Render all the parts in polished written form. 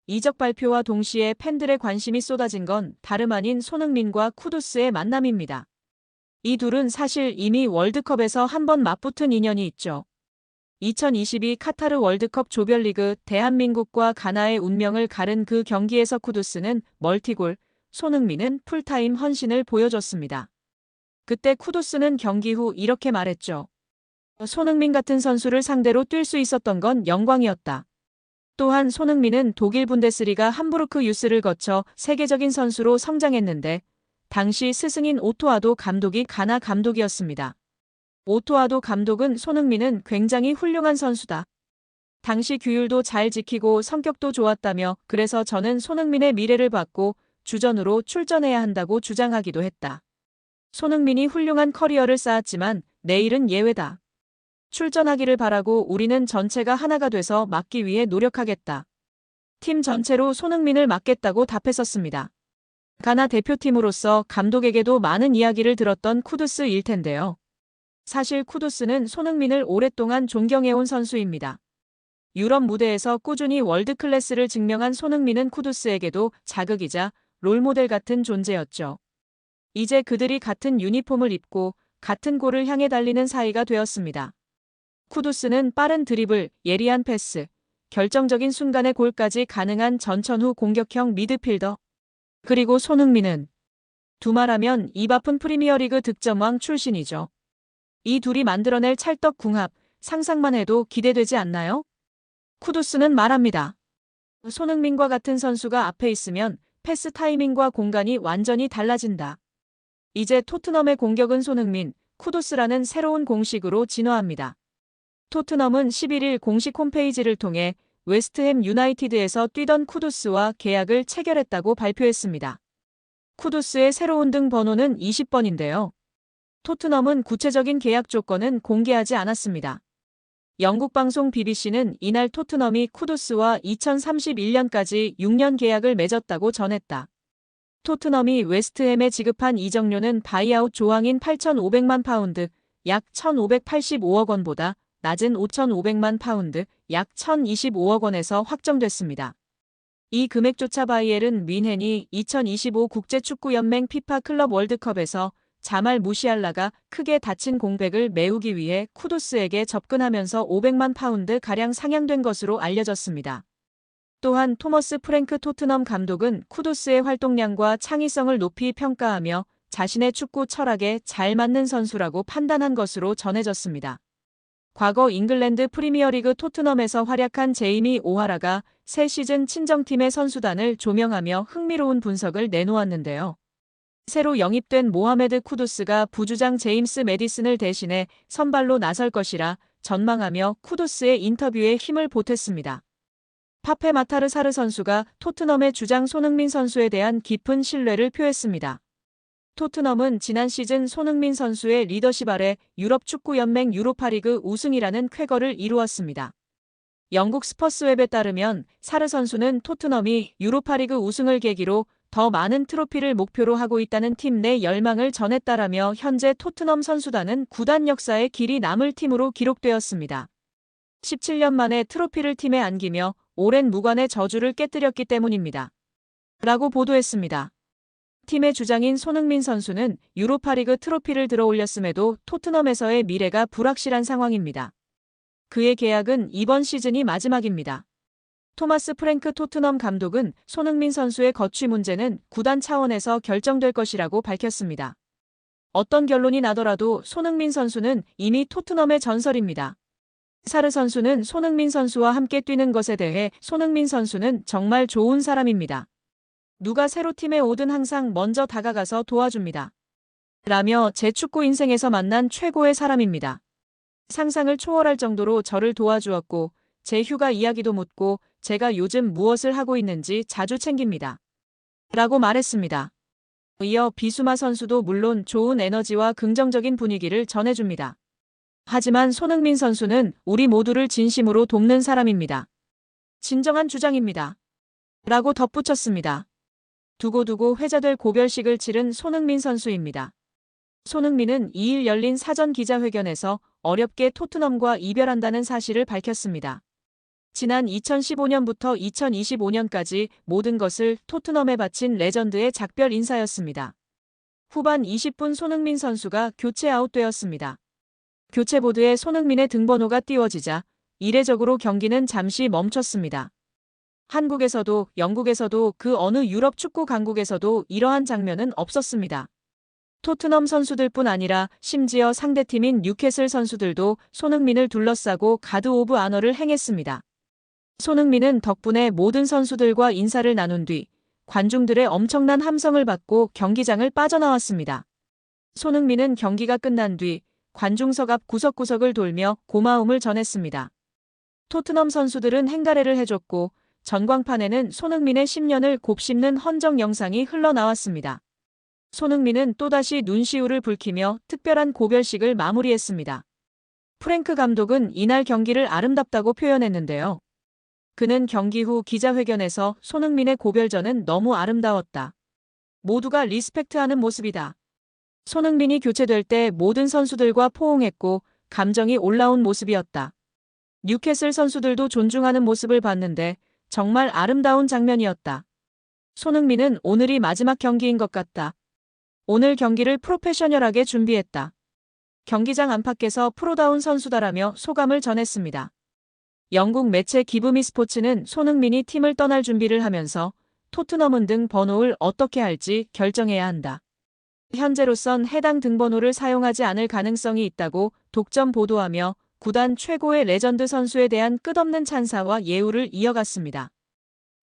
이적 발표와 동시에 팬들의 관심이 쏟아진 건 다름 아닌 손흥민과 쿠두스의 만남입니다. 이 둘은 사실 이미 월드컵에서 한 번 맞붙은 인연이 있죠. 2022 카타르 월드컵 조별리그 대한민국과 가나의 운명을 가른 그 경기에서 쿠두스는 멀티골, 손흥민은 풀타임 헌신을 보여줬습니다. 그때 쿠두스는 경기 후 이렇게 말했죠. 손흥민 같은 선수를 상대로 뛸 수 있었던 건 영광이었다. 또한 손흥민은 독일 분데스리가 함부르크 유스를 거쳐 세계적인 선수로 성장했는데 당시 스승인 오토아도 감독이 가나 감독이었습니다. 오토아도 감독은 손흥민은 굉장히 훌륭한 선수다. 당시 규율도 잘 지키고 성격도 좋았다며 그래서 저는 손흥민의 미래를 봤고 주전으로 출전해야 한다고 주장하기도 했다. 손흥민이 훌륭한 커리어를 쌓았지만 내일은 예외다. 출전하기를 바라고 우리는 전체가 하나가 돼서 막기 위해 노력하겠다. 팀 전체로 손흥민을 막겠다고 답했었습니다. 가나 대표팀으로서 감독에게도 많은 이야기를 들었던 쿠두스일 텐데요. 사실 쿠두스는 손흥민을 오랫동안 존경해온 선수입니다. 유럽 무대에서 꾸준히 월드클래스를 증명한 손흥민은 쿠두스에게도 자극이자 롤모델 같은 존재였죠. 이제 그들이 같은 유니폼을 입고 같은 골을 향해 달리는 사이가 되었습니다. 쿠두스는 빠른 드리블, 예리한 패스, 결정적인 순간의 골까지 가능한 전천후 공격형 미드필더. 그리고 손흥민은 두말하면 입 아픈 프리미어리그 득점왕 출신이죠. 이 둘이 만들어낼 찰떡궁합, 상상만 해도 기대되지 않나요? 쿠두스는 말합니다. 손흥민과 같은 선수가 앞에 있으면 패스 타이밍과 공간이 완전히 달라진다. 이제 토트넘의 공격은 손흥민, 쿠두스라는 새로운 공식으로 진화합니다. 토트넘은 11일 공식 홈페이지를 통해 웨스트햄 유나이티드에서 뛰던 쿠두스와 계약을 체결했다고 발표했습니다. 쿠두스의 새로운 등 번호는 20번인데요. 토트넘은 구체적인 계약 조건은 공개하지 않았습니다. 영국 방송 BBC는 이날 토트넘이 쿠두스와 2031년까지 6년 계약을 맺었다고 전했다. 토트넘이 웨스트햄에 지급한 이적료는 바이아웃 조항인 8,500만 파운드, 약 1,585억 원보다 낮은 5,500만 파운드, 약 1,025억 원에서 확정됐습니다. 이 금액조차 바이에른 뮌헨이 2025 국제축구연맹 피파 클럽 월드컵에서 자말 무시알라가 크게 다친 공백을 메우기 위해 쿠두스에게 접근하면서 500만 파운드 가량 상향된 것으로 알려졌습니다. 또한 토머스 프랭크 토트넘 감독은 쿠두스의 활동량과 창의성을 높이 평가하며 자신의 축구 철학에 잘 맞는 선수라고 판단한 것으로 전해졌습니다. 과거 잉글랜드 프리미어리그 토트넘에서 활약한 제이미 오하라가 새 시즌 친정팀의 선수단을 조명하며 흥미로운 분석을 내놓았는데요. 새로 영입된 모하메드 쿠두스가 부주장 제임스 매디슨을 대신해 선발로 나설 것이라 전망하며 쿠두스의 인터뷰에 힘을 보탰습니다. 파페 마타르 사르 선수가 토트넘의 주장 손흥민 선수에 대한 깊은 신뢰를 표했습니다. 토트넘은 지난 시즌 손흥민 선수의 리더십 아래 유럽축구연맹 유로파리그 우승이라는 쾌거를 이루었습니다. 영국 스퍼스웹에 따르면 사르 선수는 토트넘이 유로파리그 우승을 계기로 더 많은 트로피를 목표로 하고 있다는 팀 내 열망을 전했다라며 현재 토트넘 선수단은 구단 역사에 길이 남을 팀으로 기록되었습니다. 17년 만에 트로피를 팀에 안기며 오랜 무관의 저주를 깨뜨렸기 때문입니다. 라고 보도했습니다. 팀의 주장인 손흥민 선수는 유로파리그 트로피를 들어올렸음에도 토트넘에서의 미래가 불확실한 상황입니다. 그의 계약은 이번 시즌이 마지막입니다. 토마스 프랭크 토트넘 감독은 손흥민 선수의 거취 문제는 구단 차원에서 결정될 것이라고 밝혔습니다. 어떤 결론이 나더라도 손흥민 선수는 이미 토트넘의 전설입니다. 사르 선수는 손흥민 선수와 함께 뛰는 것에 대해 손흥민 선수는 정말 좋은 사람입니다. 누가 새로 팀에 오든 항상 먼저 다가가서 도와줍니다. 라며 제 축구 인생에서 만난 최고의 사람입니다. 상상을 초월할 정도로 저를 도와주었고 제 휴가 이야기도 묻고 제가 요즘 무엇을 하고 있는지 자주 챙깁니다. 라고 말했습니다. 이어 비수마 선수도 물론 좋은 에너지와 긍정적인 분위기를 전해줍니다. 하지만 손흥민 선수는 우리 모두를 진심으로 돕는 사람입니다. 진정한 주장입니다. 라고 덧붙였습니다. 두고두고 회자될 고별식을 치른 손흥민 선수입니다. 손흥민은 2일 열린 사전 기자회견에서 어렵게 토트넘과 이별한다는 사실을 밝혔습니다. 지난 2015년부터 2025년까지 모든 것을 토트넘에 바친 레전드의 작별 인사였습니다. 후반 20분 손흥민 선수가 교체 아웃되었습니다. 교체 보드에 손흥민의 등번호가 띄워지자 이례적으로 경기는 잠시 멈췄습니다. 한국에서도 영국에서도 그 어느 유럽 축구 강국에서도 이러한 장면은 없었습니다. 토트넘 선수들뿐 아니라 심지어 상대팀인 뉴캐슬 선수들도 손흥민을 둘러싸고 가드 오브 아너를 행했습니다. 손흥민은 덕분에 모든 선수들과 인사를 나눈 뒤 관중들의 엄청난 함성을 받고 경기장을 빠져나왔습니다. 손흥민은 경기가 끝난 뒤 관중석 앞 구석구석을 돌며 고마움을 전했습니다. 토트넘 선수들은 행가래를 해줬고 전광판에는 손흥민의 10년을 곱씹는 헌정 영상이 흘러나왔습니다. 손흥민은 또다시 눈시울을 붉히며 특별한 고별식을 마무리했습니다. 프랭크 감독은 이날 경기를 아름답다고 표현했는데요. 그는 경기 후 기자회견에서 손흥민의 고별전은 너무 아름다웠다. 모두가 리스펙트하는 모습이다. 손흥민이 교체될 때 모든 선수들과 포옹했고 감정이 올라온 모습이었다. 뉴캐슬 선수들도 존중하는 모습을 봤는데 정말 아름다운 장면이었다. 손흥민은 오늘이 마지막 경기인 것 같다. 오늘 경기를 프로페셔널하게 준비했다. 경기장 안팎에서 프로다운 선수다라며 소감을 전했습니다. 영국 매체 기브미 스포츠는 손흥민이 팀을 떠날 준비를 하면서 토트넘은 등 번호를 어떻게 할지 결정해야 한다. 현재로선 해당 등번호를 사용하지 않을 가능성이 있다고 독점 보도하며 구단 최고의 레전드 선수에 대한 끝없는 찬사와 예우를 이어갔습니다.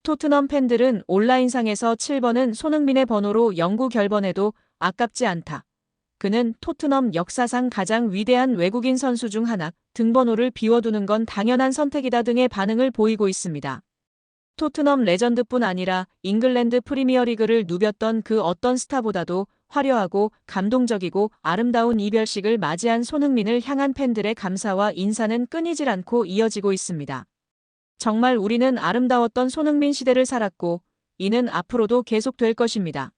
토트넘 팬들은 온라인상에서 7번은 손흥민의 번호로 영구 결번해도 아깝지 않다. 그는 토트넘 역사상 가장 위대한 외국인 선수 중 하나, 등번호를 비워두는 건 당연한 선택이다 등의 반응을 보이고 있습니다. 토트넘 레전드뿐 아니라 잉글랜드 프리미어리그를 누볐던 그 어떤 스타보다도 화려하고 감동적이고 아름다운 이별식을 맞이한 손흥민을 향한 팬들의 감사와 인사는 끊이질 않고 이어지고 있습니다. 정말 우리는 아름다웠던 손흥민 시대를 살았고 이는 앞으로도 계속될 것입니다.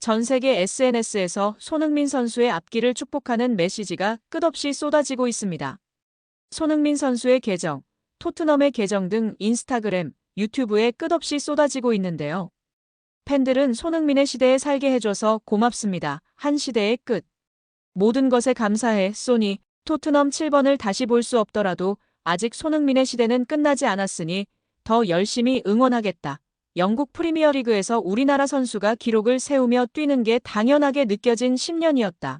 전 세계 SNS에서 손흥민 선수의 앞길을 축복하는 메시지가 끝없이 쏟아지고 있습니다. 손흥민 선수의 계정, 토트넘의 계정 등 인스타그램, 유튜브에 끝없이 쏟아지고 있는데요. 팬들은 손흥민의 시대에 살게 해줘서 고맙습니다. 한 시대의 끝. 모든 것에 감사해, 소니. 토트넘 7번을 다시 볼 수 없더라도 아직 손흥민의 시대는 끝나지 않았으니 더 열심히 응원하겠다. 영국 프리미어리그에서 우리나라 선수가 기록을 세우며 뛰는 게 당연하게 느껴진 10년이었다.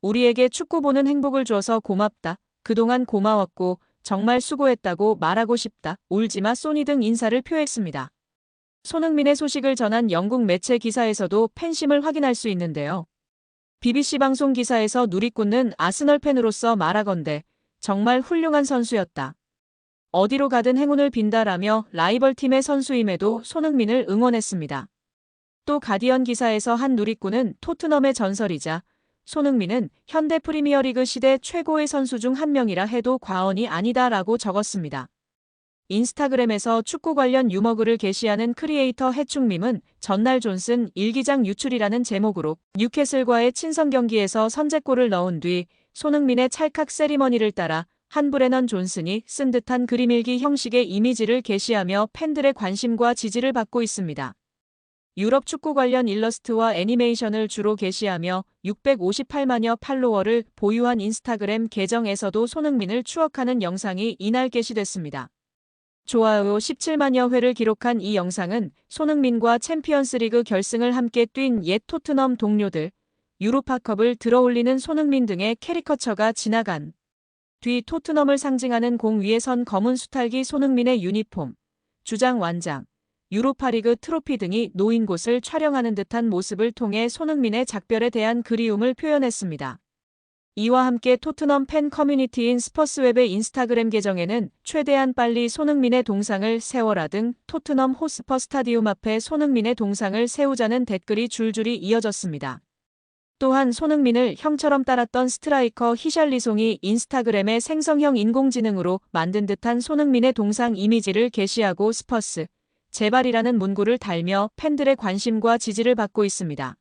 우리에게 축구 보는 행복을 줘서 고맙다. 그동안 고마웠고 정말 수고했다고 말하고 싶다. 울지마 소니 등 인사를 표했습니다. 손흥민의 소식을 전한 영국 매체 기사에서도 팬심을 확인할 수 있는데요. BBC 방송 기사에서 누리꾼은 아스널 팬으로서 말하건대 정말 훌륭한 선수였다. 어디로 가든 행운을 빈다라며 라이벌 팀의 선수임에도 손흥민을 응원했습니다. 또 가디언 기사에서 한 누리꾼은 토트넘의 전설이자 손흥민은 현대 프리미어리그 시대 최고의 선수 중 한 명이라 해도 과언이 아니다라고 적었습니다. 인스타그램에서 축구 관련 유머글을 게시하는 크리에이터 해충밈은 전날 존슨 일기장 유출이라는 제목으로 뉴캐슬과의 친선 경기에서 선제골을 넣은 뒤 손흥민의 찰칵 세리머니를 따라 한 브레넌 존슨이 쓴 듯한 그림일기 형식의 이미지를 게시하며 팬들의 관심과 지지를 받고 있습니다. 유럽 축구 관련 일러스트와 애니메이션을 주로 게시하며 658만여 팔로워를 보유한 인스타그램 계정에서도 손흥민을 추억하는 영상이 이날 게시됐습니다. 좋아요 17만여 회를 기록한 이 영상은 손흥민과 챔피언스리그 결승을 함께 뛴 옛 토트넘 동료들, 유로파컵을 들어올리는 손흥민 등의 캐리커처가 지나간 뒤 토트넘을 상징하는 공 위에 선 검은 수탈기 손흥민의 유니폼, 주장 완장, 유로파리그 트로피 등이 놓인 곳을 촬영하는 듯한 모습을 통해 손흥민의 작별에 대한 그리움을 표현했습니다. 이와 함께 토트넘 팬 커뮤니티인 스퍼스웹의 인스타그램 계정에는 최대한 빨리 손흥민의 동상을 세워라 등 토트넘 호스퍼 스타디움 앞에 손흥민의 동상을 세우자는 댓글이 줄줄이 이어졌습니다. 또한 손흥민을 형처럼 따랐던 스트라이커 히샬리송이 인스타그램에 생성형 인공지능으로 만든 듯한 손흥민의 동상 이미지를 게시하고 스퍼스, 제발이라는 문구를 달며 팬들의 관심과 지지를 받고 있습니다.